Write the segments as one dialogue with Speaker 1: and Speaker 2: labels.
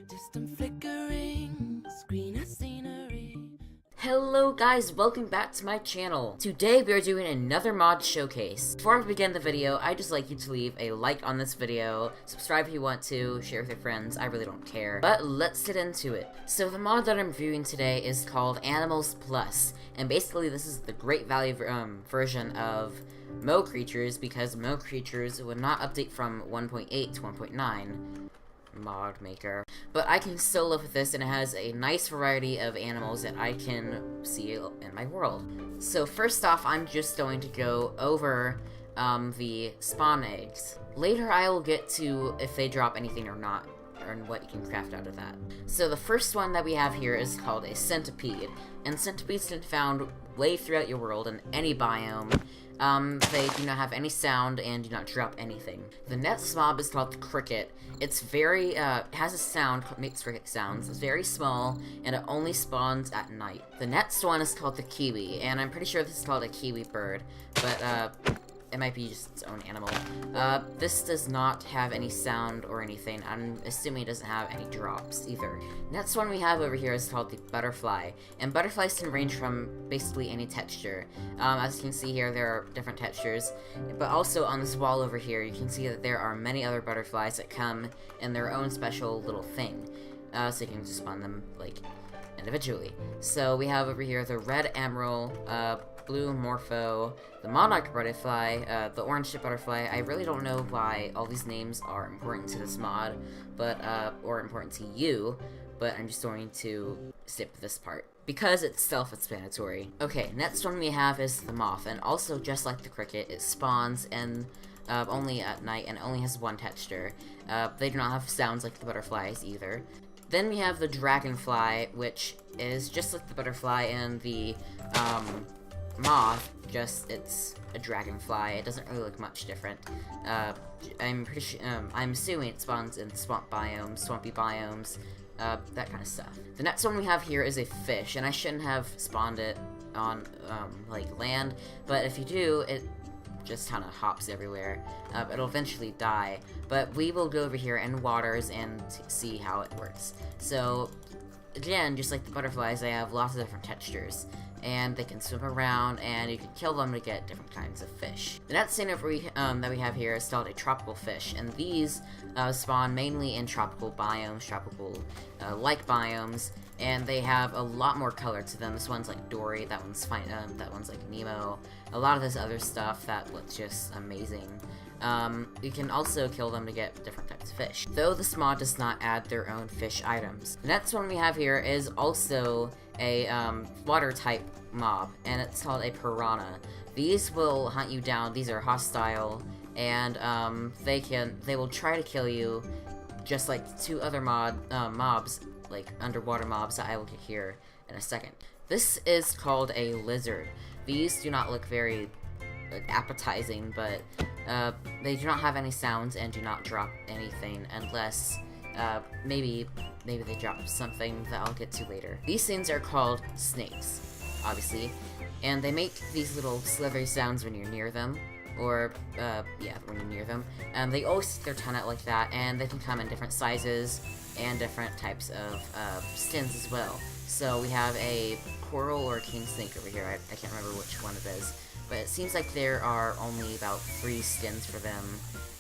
Speaker 1: Distant flickering screen of scenery.
Speaker 2: Hello guys, welcome back to my channel. Today we are doing another mod showcase. Before I begin the video, I'd just like you to leave a like on this video, subscribe if you want to, share with your friends, I really don't care. But let's get into it. So the mod that I'm reviewing today is called Animals Plus, and basically this is the great value version of Mo Creatures, because Mo Creatures would not update from 1.8 to 1.9. Mod maker. But I can still live with this, and it has a nice variety of animals that I can see in my world. So first off, I'm just going to go over the spawn eggs. Later I will get to if they drop anything or not, and what you can craft out of that. So the first one that we have here is called a centipede, and centipedes can be found way throughout your world in any biome. They do not have any sound and do not drop anything. The next mob is called the cricket. It's very, has a sound, makes cricket sounds. It's very small, and it only spawns at night. The next one is called the kiwi, and I'm pretty sure this is called a kiwi bird, but, it might be just its own animal. This does not have any sound or anything. I'm assuming it doesn't have any drops either. Next one we have over here is called the butterfly, and butterflies can range from basically any texture. As you can see here, there are different textures, but also on this wall over here, you can see that there are many other butterflies that come in their own special little thing. So you can just spawn them, like, individually. So we have over here the red emerald, blue morpho, the monarch butterfly, the orange tip butterfly. I really don't know why all these names are important to this mod, but, or important to you, but I'm just going to skip this part, because it's self-explanatory. Okay, next one we have is the moth, and also just like the cricket, it spawns and only at night, and only has one texture. They do not have sounds like the butterflies either. Then we have the dragonfly, which is just like the butterfly and the, moth, just it's a dragonfly. It doesn't really look much different. I'm pretty sure, I'm assuming it spawns in swamp biomes, swampy biomes, that kind of stuff. The next one we have here is a fish, and I shouldn't have spawned it on, like, land, but if you do, it just kind of hops everywhere. It'll eventually die, but we will go over here in waters and see how it works. So, again, just like the butterflies, they have lots of different textures, and they can swim around, and you can kill them to get different kinds of fish. The next thing that we have here is called a tropical fish, and these spawn mainly in tropical biomes, tropical like biomes, and they have a lot more color to them. This one's like Dory, that one's fine, that one's like Nemo. A lot of this other stuff that looks just amazing. You can also kill them to get different types of fish, though this mod does not add their own fish items. The next one we have here is also a water type mob, and it's called a piranha. These will hunt you down. These are hostile, and they will try to kill you, just like two other mobs, like underwater mobs that I will get here in a second. This is called a lizard. These do not look very appetizing, but they do not have any sounds and do not drop anything unless maybe they drop something that I'll get to later. These things are called snakes, obviously, and they make these little slithery sounds when you're near them, or yeah, when you're near them. They always stick their tongue out like that, and they can come in different sizes and different types of skins as well. So we have a coral or a king snake over here. I can't remember which one it is, but it seems like there are only about 3 skins for them,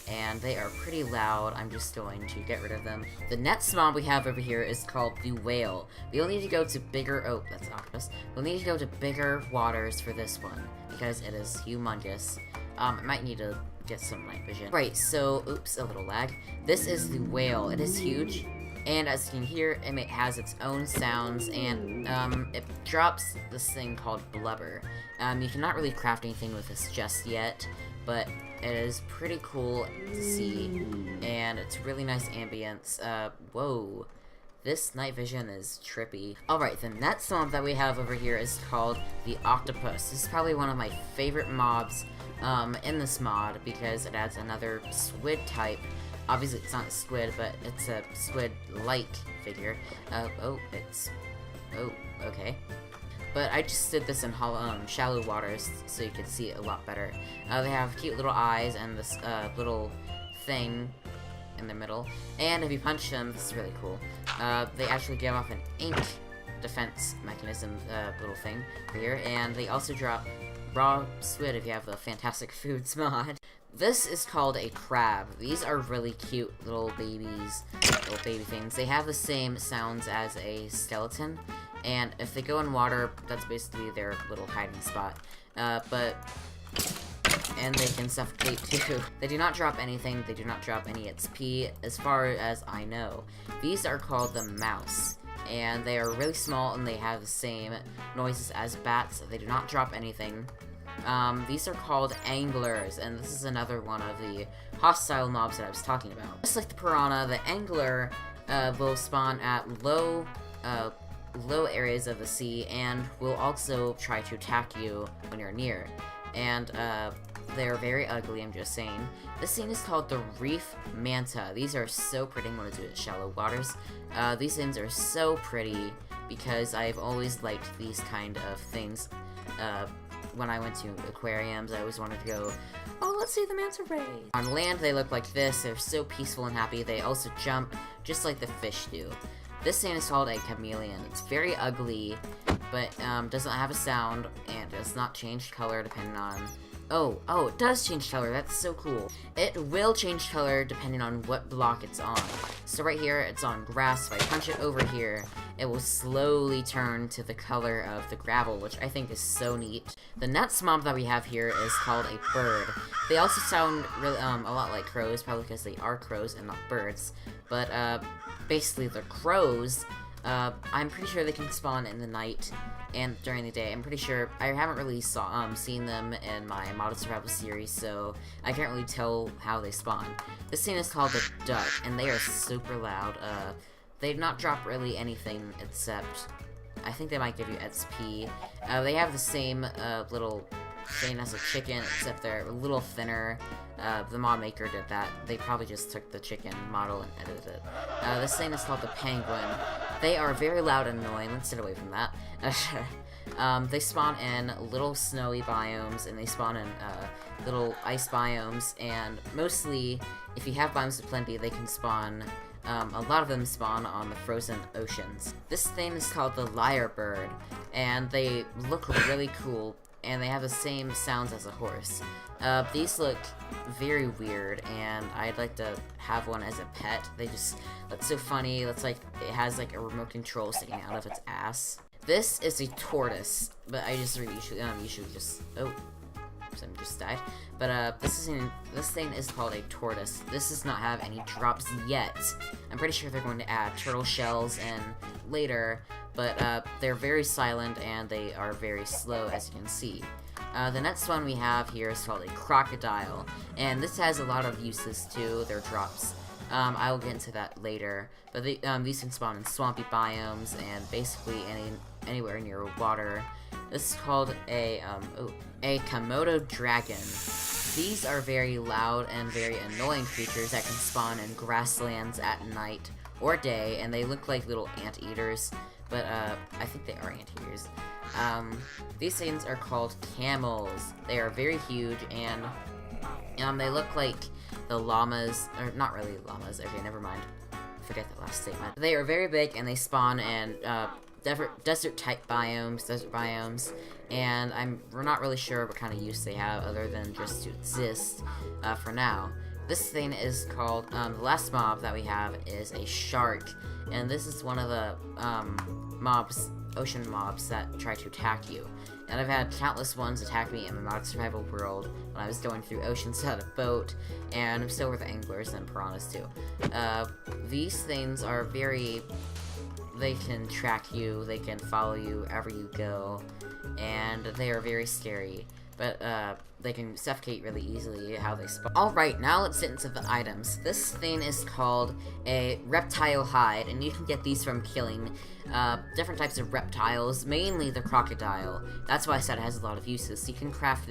Speaker 2: and they are pretty loud. I'm just going to get rid of them. The next mob we have over here is called the whale. We'll need to go to bigger, oh, that's an octopus. We'll need to go to bigger waters for this one, because it is humongous. I might need to get some night vision. Right, so, oops, a little lag. This is the whale. It is huge, and as you can hear, it has its own sounds, and it drops this thing called blubber. You cannot really craft anything with this just yet, but it is pretty cool to see, and it's really nice ambience. Whoa. This night vision is trippy. Alright, the next mob that we have over here is called the octopus. This is probably one of my favorite mobs in this mod, because it adds another squid type. Obviously it's not a squid, but it's a squid-like figure. Oh, okay. But I just did this in shallow waters so you could see it a lot better. They have cute little eyes and this little thing in the middle. And if you punch them, this is really cool. They actually give off an ink defense mechanism little thing over here, and they also drop raw squid if you have the Fantastic Foods mod. This is called a crab. These are really cute little babies, little baby things. They have the same sounds as a skeleton, and if they go in water, that's basically their little hiding spot. And they can suffocate too. They do not drop anything, they do not drop any XP, as far as I know. These are called the mouse, and they are really small and they have the same noises as bats. They do not drop anything. These are called anglers, and this is another one of the hostile mobs that I was talking about. Just like the piranha, the angler will spawn at low areas of the sea and will also try to attack you when you're near. And they're very ugly, I'm just saying. This scene is called the reef manta. These are so pretty. I'm going to do it in shallow waters. These things are so pretty because I've always liked these kind of things. When I went to aquariums, I always wanted to go, oh, let's see the manta rays. On land, they look like this. They're so peaceful and happy. They also jump just like the fish do. This thing is called a chameleon. It's very ugly, but doesn't have a sound and does not change color depending on... Oh, it does change color. That's so cool. It will change color depending on what block it's on. So right here, it's on grass. If I punch it over here, it will slowly turn to the color of the gravel, which I think is so neat. The next mob that we have here is called a bird. They also sound really, a lot like crows, probably because they are crows and not birds. But, basically, they're crows. I'm pretty sure they can spawn in the night and during the day. I'm pretty sure. I haven't really seen them in my Model Survival series, so I can't really tell how they spawn. This thing is called the duck, and they are super loud. They do not drop really anything except, I think they might give you XP. They have the same little thing as a chicken, except they're a little thinner. The mod maker did that. They probably just took the chicken model and edited it. This thing is called the penguin. They are very loud and annoying. Let's sit away from that. They spawn in little snowy biomes, and they spawn in little ice biomes, and mostly, if you have biomes of plenty, they can spawn, a lot of them spawn on the frozen oceans. This thing is called the lyrebird, and they look really cool, and they have the same sounds as a horse. These look very weird, and I'd like to have one as a pet. They just look so funny. It's like it has like a remote control sticking out of its ass. This is a tortoise, but I just usually just something just died. But this thing is called a tortoise. This does not have any drops yet. I'm pretty sure they're going to add turtle shells in later, but they're very silent and they are very slow, as you can see. The next one we have here is called a crocodile, and this has a lot of uses too. Their drops. I will get into that later, but these can spawn in swampy biomes and basically anywhere near water. This is called a Komodo dragon. These are very loud and very annoying creatures that can spawn in grasslands at night or day, and they look like little anteaters, but I think they are anteaters. These things are called camels. They are very huge, and they look like the llamas, or not really llamas. Okay, never mind. Forget that last statement. They are very big, and they spawn in desert type biomes, desert biomes, and we're not really sure what kind of use they have other than just to exist for now. This thing is called, the last mob that we have is a shark, and this is one of the ocean mobs that try to attack you. And I've had countless ones attack me in my Mod Survival world when I was going through oceans without a boat, and I'm still with anglers and piranhas too. These things are they can track you, they can follow you wherever you go, and they are very scary. But they can suffocate really easily how they spawn. Alright, now let's get into the items. This thing is called a reptile hide, and you can get these from killing different types of reptiles, mainly the crocodile. That's why I said it has a lot of uses. You can craft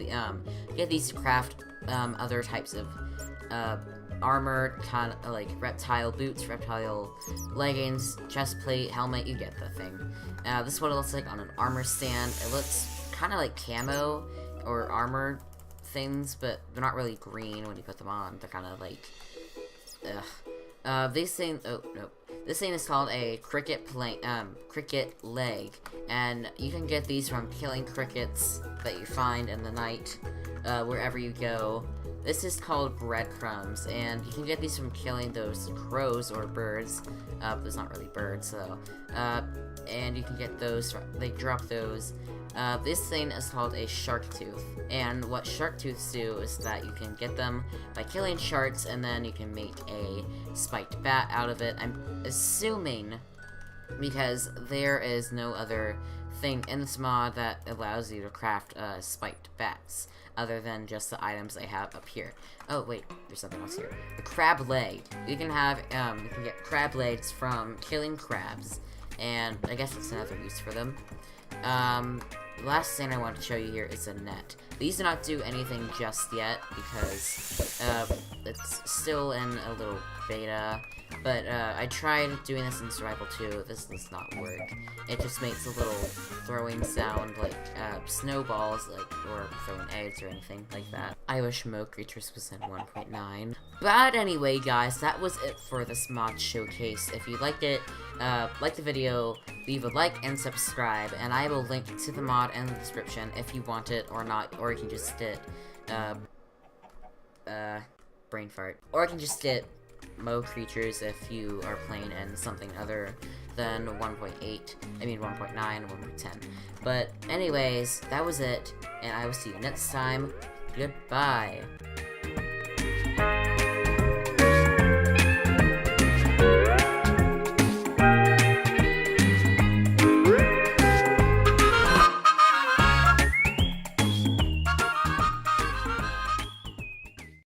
Speaker 2: get these to craft other types of armor, kind of like reptile boots, reptile leggings, chest plate, helmet. You get the thing. This is what it looks like on an armor stand. It looks kind of like camo or armor things, but they're not really green when you put them on. They're kind of like, ugh. This thing, oh, no. This thing is called a cricket leg, and you can get these from killing crickets that you find in the night, wherever you go. This is called breadcrumbs, and you can get these from killing those crows or birds. There's not really birds, so, and you can get those, they drop those. This thing is called a shark tooth, and what shark tooths do is that you can get them by killing sharks, and then you can make a spiked bat out of it. I'm assuming, because there is no other thing in this mod that allows you to craft spiked bats, other than just the items they have up here. Oh wait, there's something else here. The crab leg. You can have, you can get crab legs from killing crabs, and I guess it's another use for them. The last thing I want to show you here is a net. These do not do anything just yet, because, it's still in a little beta, but, I tried doing this in Survival 2, this does not work. It just makes a little throwing sound, like, snowballs, like, or throwing eggs or anything like that. I wish Mo Creatures was in 1.9. But anyway, guys, that was it for this mod showcase. If you liked it, like the video, leave a like and subscribe, and I will link to the mod in the description if you want it or not, or you can just get, brain fart. Or you can just get Mo Creatures if you are playing in something other than 1.8, I mean 1.9, 1.10. But anyways, that was it, and I will see you next time. Goodbye.